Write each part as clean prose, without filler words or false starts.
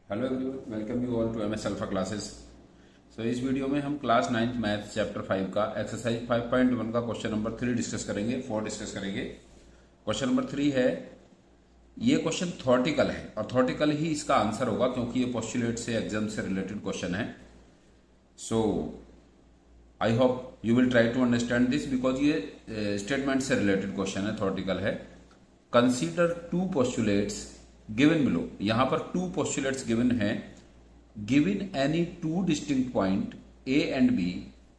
Hello everyone, welcome you all to MS Alpha classes. So इस video में हम class 9th maths chapter 5 का exercise 5.1 का question number 3 discuss करेंगे। 4 discuss करेंगे। क्वेश्चन नंबर 3 है, ये क्वेश्चन थ्योरेटिकल है और थ्योरेटिकल ही इसका आंसर होगा क्योंकि ये पोस्टुलेट से एग्जाम से रिलेटेड क्वेश्चन है। So I hope you will try to understand this because ये स्टेटमेंट से रिलेटेड क्वेश्चन है, थ्योरेटिकल है। Consider two postulates given below. यहां पर टू पोस्टुलेट्स गिवन है। Given any two distinct point A and B,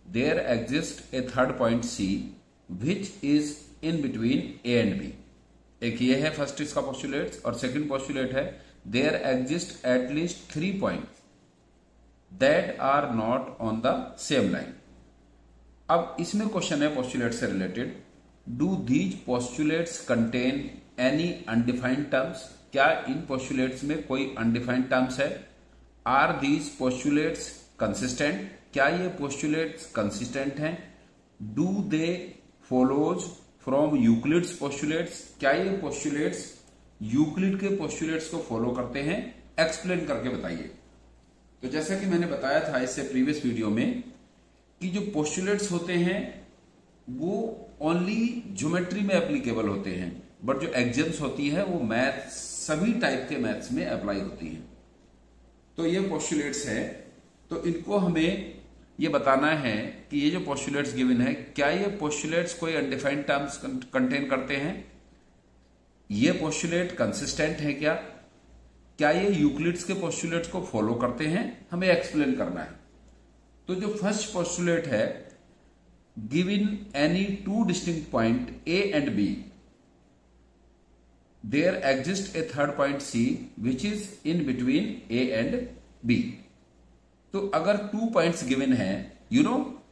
there exist a third point C which is in between A and B. एक ये है first इसका postulates और second postulate है there exist at least 3 point that are not on the same line. अब इसमें question है postulate से related, do these postulates contain any undefined terms. क्या इन पोस्टुलेट्स में कोई अनडिफाइंड टर्म्स है? Are these postulates consistent. क्या ये पोस्टुलेट्स कंसिस्टेंट हैं? Do they follows from Euclid's postulates. क्या ये पोस्टुलेट्स यूक्लिड के पोस्टुलेट्स को फॉलो करते हैं? एक्सप्लेन करके बताइए। तो जैसा कि मैंने बताया था इससे प्रीवियस वीडियो में कि जो पोस्टुलेट्स होते हैं वो ओनली ज्योमेट्री में एप्लीकेबल होते हैं, बट जो एग्जाम्स होती है वो मैथ, सभी टाइप के मैथ्स में अप्लाई होती है। तो ये पोस्टुलेट्स है, तो इनको हमें ये बताना है कि ये जो पोस्टुलेट्स गिवन है, क्या ये पोस्टुलेट्स कोई अनडिफाइंड टर्म्स कंटेन करते हैं? ये पोस्टुलेट कंसिस्टेंट है क्या? क्या ये यूक्लिड्स के पोस्टुलेट्स को फॉलो करते हैं? हमें एक्सप्लेन करना है। तो जो फर्स्ट पोस्टुलेट है, given any two distinct point A and B, there exists a third point C which is in between A and B। तो अगर 2 पॉइंट्स गिवन है,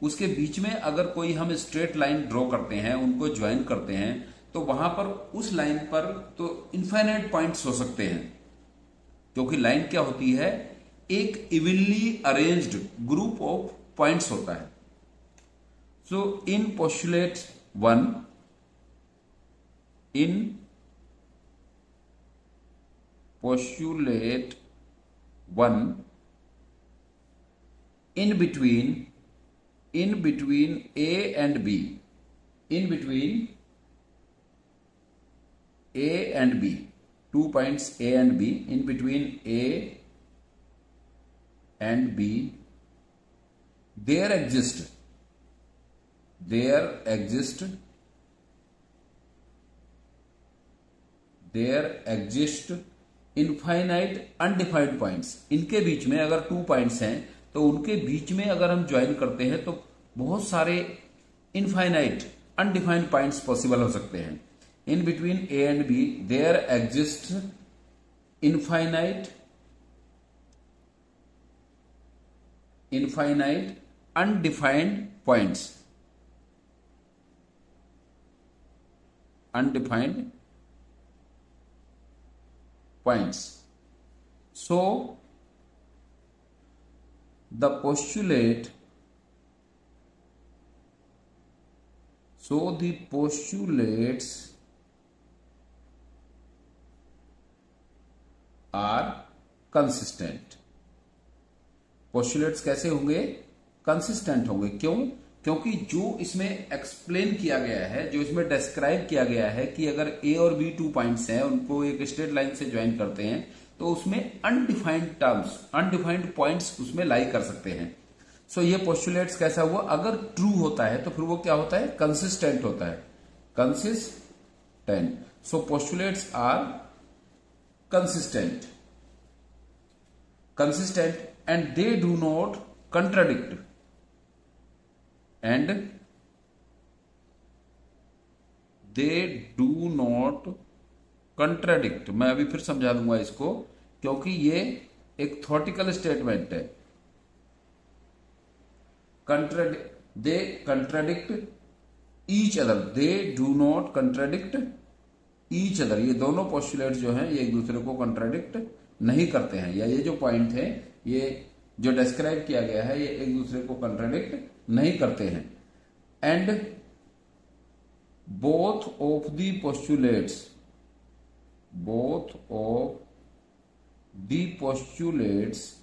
उसके बीच में अगर कोई हम स्ट्रेट लाइन ड्रॉ करते हैं, उनको ज्वाइन करते हैं, तो वहां पर उस लाइन पर तो इनफाइनाइट पॉइंट्स हो सकते हैं, क्योंकि लाइन क्या होती है? एक evenly arranged group of points होता है। सो इन postulate 1, postulate 1, in between A and B, in between A and B, 2 points A and B, in between A and B, there exist infinite undefined points. इनके बीच में अगर 2 points हैं तो उनके बीच में अगर हम ज्वाइन करते हैं तो बहुत सारे इनफाइनाइट अनडिफाइंड पॉइंट्स पॉसिबल हो सकते हैं। In between A and B there exist infinite undefined points, So the postulates are consistent। Postulates कैसे होंगे? कंसिस्टेंट होंगे। क्यों? क्योंकि जो इसमें एक्सप्लेन किया गया है, जो इसमें डिस्क्राइब किया गया है कि अगर ए और बी 2 पॉइंट्स हैं, उनको एक स्ट्रेट लाइन से ज्वाइन करते हैं तो उसमें अनडिफाइंड टर्म्स, अनडिफाइंड पॉइंट्स उसमें लाई कर सकते हैं। सो ये पोस्टुलेट्स कैसा हुआ? अगर ट्रू होता है तो फिर वो क्या होता है? कंसिस्टेंट होता है, consistent. So postulates are consistent and they do not contradict, and they do not contradict। मैं अभी फिर समझा दूंगा इसको, क्योंकि ये एक थ्योरेटिकल स्टेटमेंट है। They contradict each other, they do not contradict each other. ये दोनों पोस्टुलेट्स जो हैं ये एक दूसरे को कंट्राडिक्ट नहीं करते हैं, या ये जो पॉइंट है, ये जो डिस्क्राइब किया गया है, ये एक दूसरे को कंट्राडिक्ट नहीं करते हैं। And both of the postulates,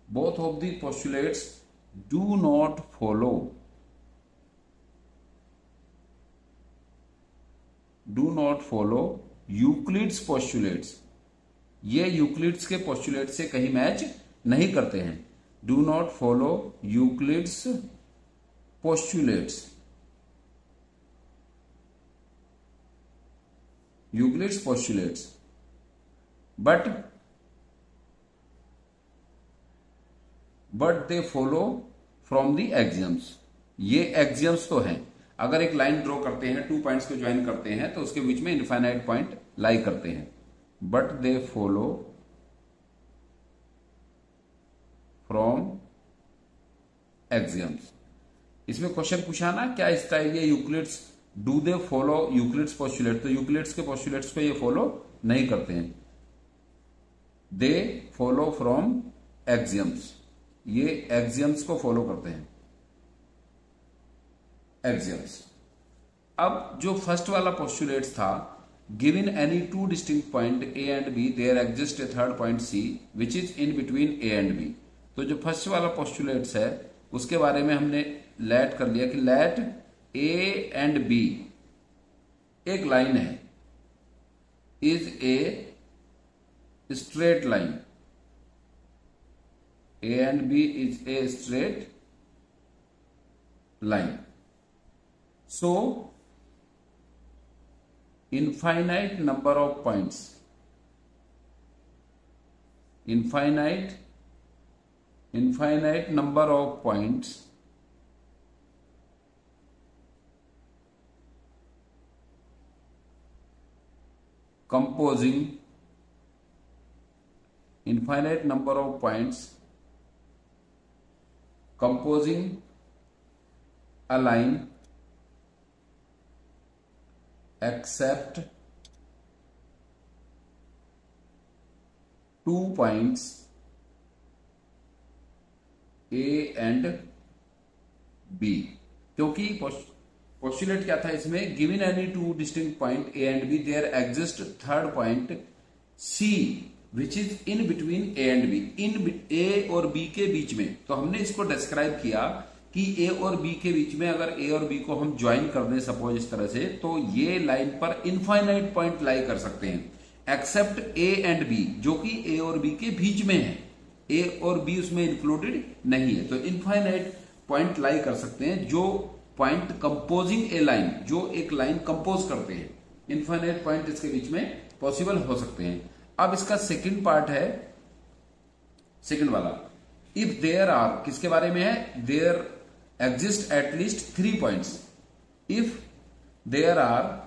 both of the postulates do not follow Euclid's postulates, ये यूक्लिड्स के पोस्टुलेट से कहीं मैच नहीं करते हैं। Do not follow Euclid's postulates, Euclid's postulates, but they follow from the axioms. ये एक्सियम्स तो हैं, अगर एक लाइन ड्रॉ करते हैं, 2 पॉइंट्स को ज्वाइन करते हैं तो उसके बीच में इनफाइनाइट पॉइंट लाई करते हैं, but they follow from axioms. इसमें क्वेश्चन पूछा ना क्या इसका ये Euclid's, do they follow Euclid's postulate, तो यूक्लिड्स के पोस्टुलेट्स को ये फॉलो नहीं करते हैं, दे फॉलो फ्रॉम एक्सियम्स, ये एक्सियम्स को फॉलो करते हैं, एक्सियम्स। अब जो फर्स्ट वाला पोस्टुलेट था, given any 2 distinct point A and B there exist a third point C which is in between A and B. तो जो फर्स्ट वाला पोस्टुलेट्स है उसके बारे में हमने लेट कर लिया कि लेट ए एंड बी एक लाइन है, is a straight line, A and B is a straight line. So, infinite number of points, infinite number of points composing, infinite number of points composing a line except 2 points A and B। क्योंकि postulate क्या था इसमें, given any 2 distinct point A and B there exist third point C which is in between A and B, इन A और B के बीच में। तो हमने इसको डिस्क्राइब किया कि ए और बी के बीच में अगर ए और बी को हम ज्वाइन कर दें सपोज इस तरह से, तो ये लाइन पर इनफाइनाइट पॉइंट लाई कर सकते हैं एक्सेप्ट ए एंड बी, जो कि ए और बी के बीच में है, ए और बी उसमें इंक्लूडेड नहीं है। तो इनफाइनाइट पॉइंट लाई कर सकते हैं जो पॉइंट कंपोजिंग ए लाइन, जो एक लाइन कंपोज करते हैं, इनफाइनाइट पॉइंट इसके बीच में पॉसिबल हो सकते हैं। अब इसका सेकंड पार्ट है, सेकंड वाला, इफ देयर आर, किसके बारे में है, there exist at least 3 points, if there are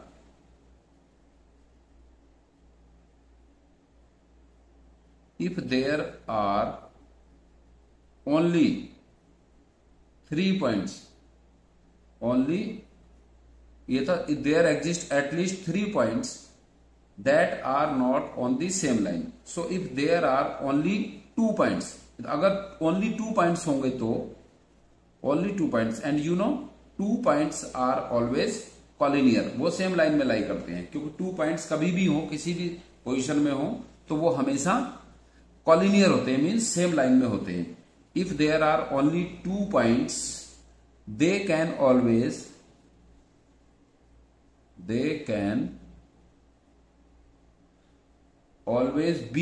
only 3 points, only ये था, there exist at least 3 points that are not on the same line. So if there are only 2 points, अगर only 2 points होंगे तो only 2 points, and you know 2 points are always collinear, वो same line में लाई करते हैं, क्योंकि 2 points कभी भी हो, किसी भी पोजीशन में हो, तो वो हमेशा collinear होते हैं, मीन्स सेम लाइन में होते हैं। If there are only 2 points, they can always be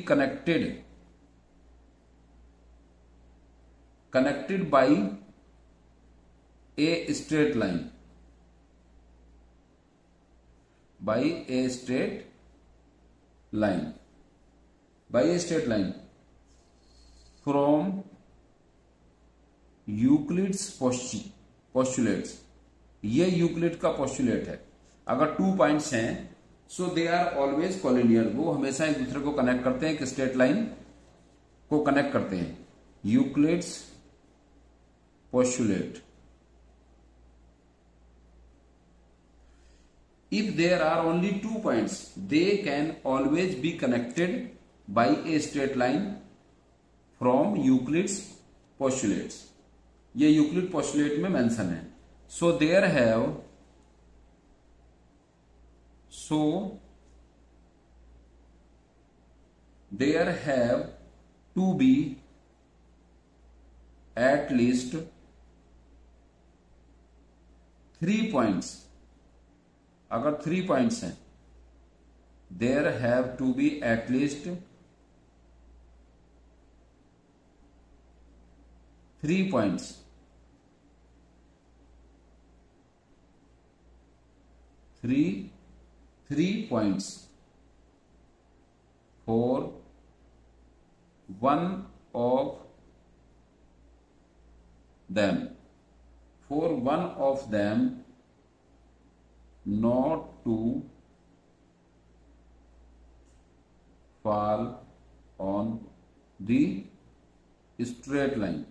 connected by a straight line, from Euclid's postulates। ये यूक्लिड का पोस्टुलेट है, अगर 2 पॉइंट्स हैं सो दे आर ऑलवेज कॉलिनियर, वो हमेशा एक दूसरे को कनेक्ट करते हैं, एक स्ट्रेट लाइन को कनेक्ट करते हैं, Euclid's postulate. If there are only 2 points they can always be connected by a straight line from Euclid's postulates. ये यूक्लिड पोस्टुलेट में मेंशन है। So there have so there have to be at least 3 points. अगर 3 points हैं, there have to be at least 3 points. 3 points for one of them. For one of them not to fall on the straight line.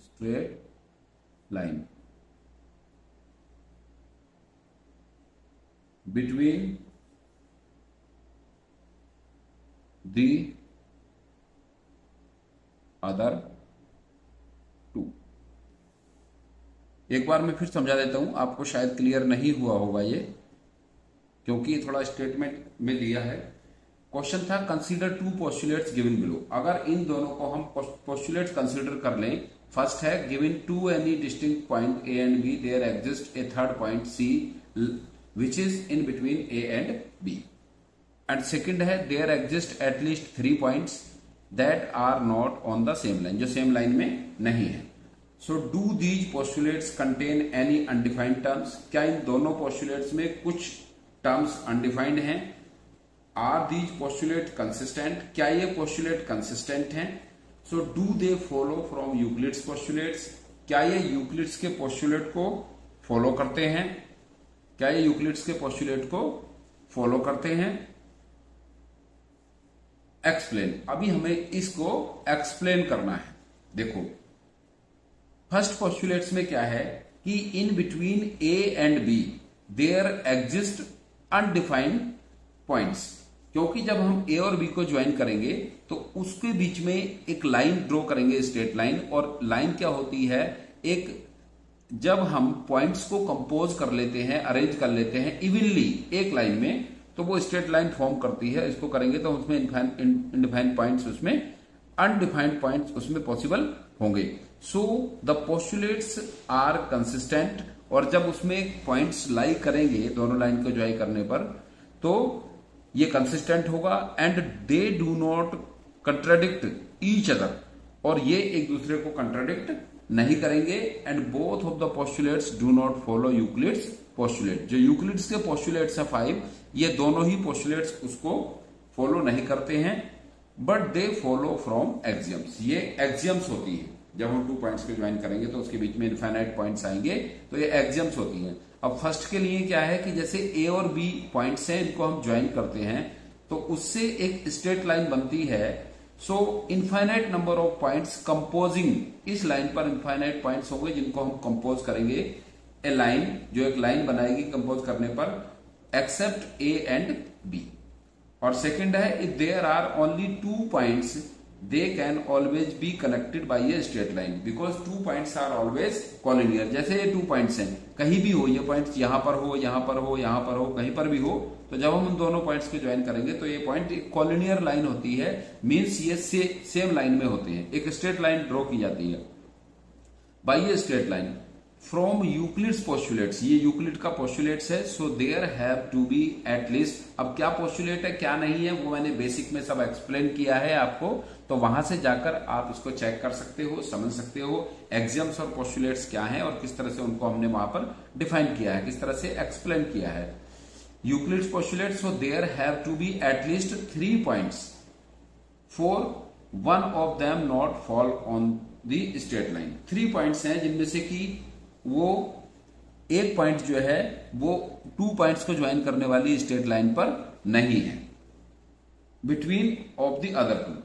Straight line between the other two. एक बार मैं फिर समझा देता हूं, आपको शायद क्लियर नहीं हुआ होगा ये, क्योंकि थोड़ा स्टेटमेंट में दिया है। क्वेश्चन था कंसीडर 2 पोस्टुलेट्स गिवन बिलो। अगर इन दोनों को हम पोस्टुलेट्स कंसीडर कर लें, फर्स्ट है given 2 any distinct point A and B, there exist a third point C which is in between A and B. And second है there exist at least 3 points that are not on the same line, जो same line में नहीं है। So do these postulates contain any undefined terms. क्या इन दोनों postulates में कुछ टर्म्स अनडिफाइंड हैं? Are these postulate consistent. क्या ये पोस्टुलेट कंसिस्टेंट हैं? So do they follow from Euclid's postulates. क्या ये यूक्लिड्स के पोस्टुलेट को फॉलो करते हैं? क्या ये यूक्लिड्स के पोस्टुलेट को फॉलो करते हैं? एक्सप्लेन। अभी हमें इसको एक्सप्लेन करना है। देखो, फर्स्ट पोस्टुलेट्स में क्या है कि in between A and B there exist undefined points. क्योंकि जब हम ए और बी को ज्वाइन करेंगे तो उसके बीच में एक लाइन ड्रॉ करेंगे, स्ट्रेट लाइन। और लाइन क्या होती है, एक जब हम पॉइंट्स को कंपोज कर लेते हैं, अरेंज कर लेते हैं इवनली एक लाइन में, तो वो स्ट्रेट लाइन फॉर्म करती है। इसको करेंगे तो उसमें इनडिफाइंड पॉइंट्स, उसमें अनडिफाइंड पॉइंट्स उसमें पॉसिबल होंगे। So the postulates are consistent. और जब उसमें पॉइंट्स लाई करेंगे दोनों लाइन को ज्वाइन करने पर, तो ये कंसिस्टेंट होगा। And they do not contradict each other. और ये एक दूसरे को कंट्राडिक्ट नहीं करेंगे। And both of the postulates do not follow Euclid's postulate. जो यूक्लिड्स के पोस्टुलेट्स है 5, ये दोनों ही पोस्टुलेट्स उसको फॉलो नहीं करते हैं, but they follow from axioms. ये एक्सियम्स होती है। जब हम 2 पॉइंट्स को ज्वाइन करेंगे तो उसके बीच में इनफाइनाइट पॉइंट्स आएंगे, तो ये एक्सियम्स होती हैं। अब फर्स्ट के लिए क्या है कि जैसे ए और बी पॉइंट्स हैं, इनको हम ज्वाइन करते हैं तो उससे एक स्ट्रेट लाइन बनती है। So infinite number of points composing, इस लाइन पर इनफाइनाइट पॉइंट्स होंगे जिनको हम कंपोज करेंगे ए लाइन, जो एक लाइन बनाएगी कंपोज करने पर, एक्सेप्ट ए एंड बी। और सेकंड है if there are only 2 points they can always be connected by a straight line because 2 points are always collinear। जैसे ये 2 पॉइंट्स हैं, कहीं भी हो, ये पॉइंट्स यहां पर हो, यहां पर हो, यहां पर हो, कहीं पर भी हो, तो जब हम उन दोनों पॉइंट्स को ज्वाइन करेंगे तो ये पॉइंट एक कॉलिनियर लाइन होती है। मींस ये सेम लाइन में होते हैं। एक स्ट्रेट लाइन ड्रॉ की जाती है by a straight line from Euclid's postulates. ये यूक्लिड का पोस्टुलेट्स है। So there have to be at least. अब क्या पोस्टुलेट है क्या नहीं है वो मैंने बेसिक में सब एक्सप्लेन किया है आपको, तो वहां से जाकर आप इसको चेक कर सकते हो, समझ सकते हो एक्सियम्स और पोस्टुलेट्स क्या हैं और किस तरह से उनको हमने वहां पर डिफाइन किया है, किस तरह से एक्सप्लेन किया है। Euclid's postulates, so there have to be at least 3 points for one of them not fall on the straight line. 3 points हैं जिनमें से कि वो एक पॉइंट जो है वो 2 पॉइंट्स को ज्वाइन करने वाली स्ट्रेट लाइन पर नहीं है, बिटवीन ऑफ द अदर 2।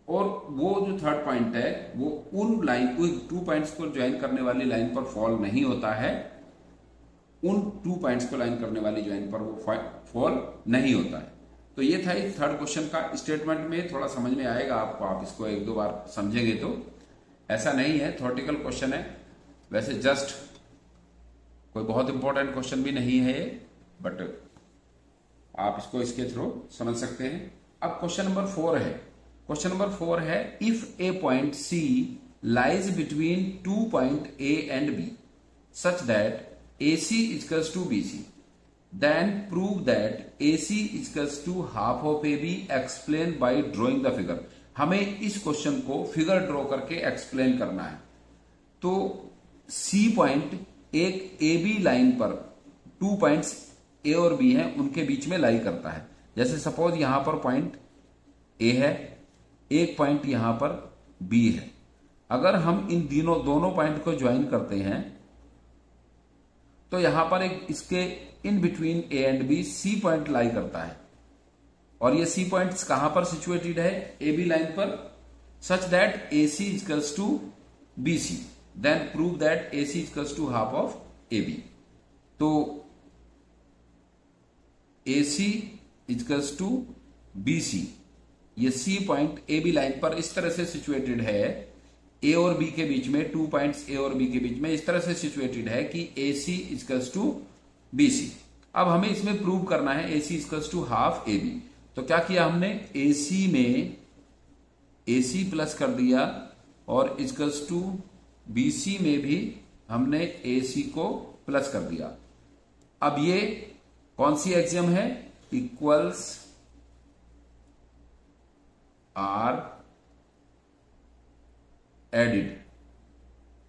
और वो जो थर्ड पॉइंट है वो उन 2 पॉइंट्स को ज्वाइन करने वाली लाइन पर फॉल नहीं होता है, उन 2 पॉइंट्स को लाइन करने वाली लाइन पर वो फॉल नहीं होता है। तो ये था इस थर्ड क्वेश्चन का स्टेटमेंट में थोड़ा समझ में आएगा आपको, आप इसको 1-2 बार समझेंगे तो। ऐसा नहीं है थ्योरेटिकल क्वेश्चन है, वैसे जस्ट कोई बहुत इंपॉर्टेंट क्वेश्चन भी नहीं है, बट आप इसको इसके थ्रू समझ सकते हैं। अब क्वेश्चन नंबर 4 है। क्वेश्चन नंबर 4 है, if a point C lies between 2 point A and B such that A C equals to B C, then prove that A C equals to half of A B, explain by drawing the figure. हमें इस question को figure draw करके explain करना है। तो C point एक ए B line पर 2 points A और बी हैं, उनके बीच में लाई करता है। जैसे सपोज यहां पर पॉइंट ए है, एक पॉइंट यहां पर बी है। अगर हम इन दोनों पॉइंट को ज्वाइन करते हैं तो यहां पर एक इसके in between A and B C point lie करता है, और ये सी पॉइंट्स कहां पर सिचुएटेड है, ए बी लाइन पर, such that A C equals to B C, then prove that A C equals to half of A B. तो A C equals to B C, ये C point A B line पर इस तरह से situated है, ए और B के बीच में, 2 पॉइंट्स ए और बी के बीच में इस तरह से सिचुएटेड है कि A C equals to B C. अब हमें इसमें प्रूव करना है A C equals to half A B. तो क्या किया हमने, ए सी में ए सी प्लस कर दिया, और इक्वल्स टू बी सी में भी हमने ए सी को प्लस कर दिया। अब ये कौन सी एक्सियम है, equals are added,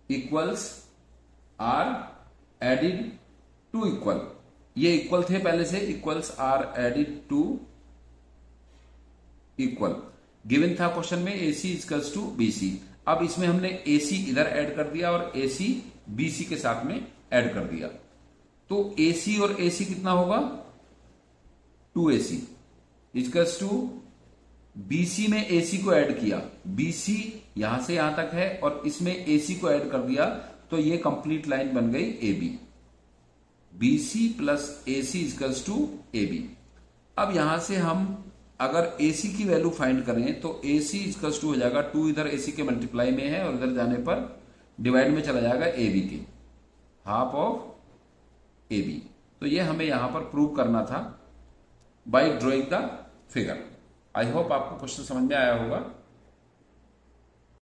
equals are added to equal, ये इक्वल थे पहले से, equals are added to equal. Given था क्वेश्चन में A C equals to B C. अब इसमें हमने ए सी इधर ऐड कर दिया और ए सी बी सी के साथ में ऐड कर दिया। तो ए सी और ए सी कितना होगा, 2AC इक्वल्स टू बी सी में ए सी को ऐड किया, बी सी यहां से यहां तक है और इसमें ए सी को ऐड कर दिया, तो ये कंप्लीट लाइन बन गई A B, B C plus A C equals to A B. अब यहां से हम अगर AC की वैल्यू फाइंड करें तो AC इक्वल्स टू हो जाएगा 2, इधर AC के मल्टीप्लाई में है और इधर जाने पर डिवाइड में चला जाएगा AB के, हाफ ऑफ AB। तो ये हमें यहां पर प्रूव करना था bye drawing the figure. I hope आपको क्वेश्चन समझ में आया होगा।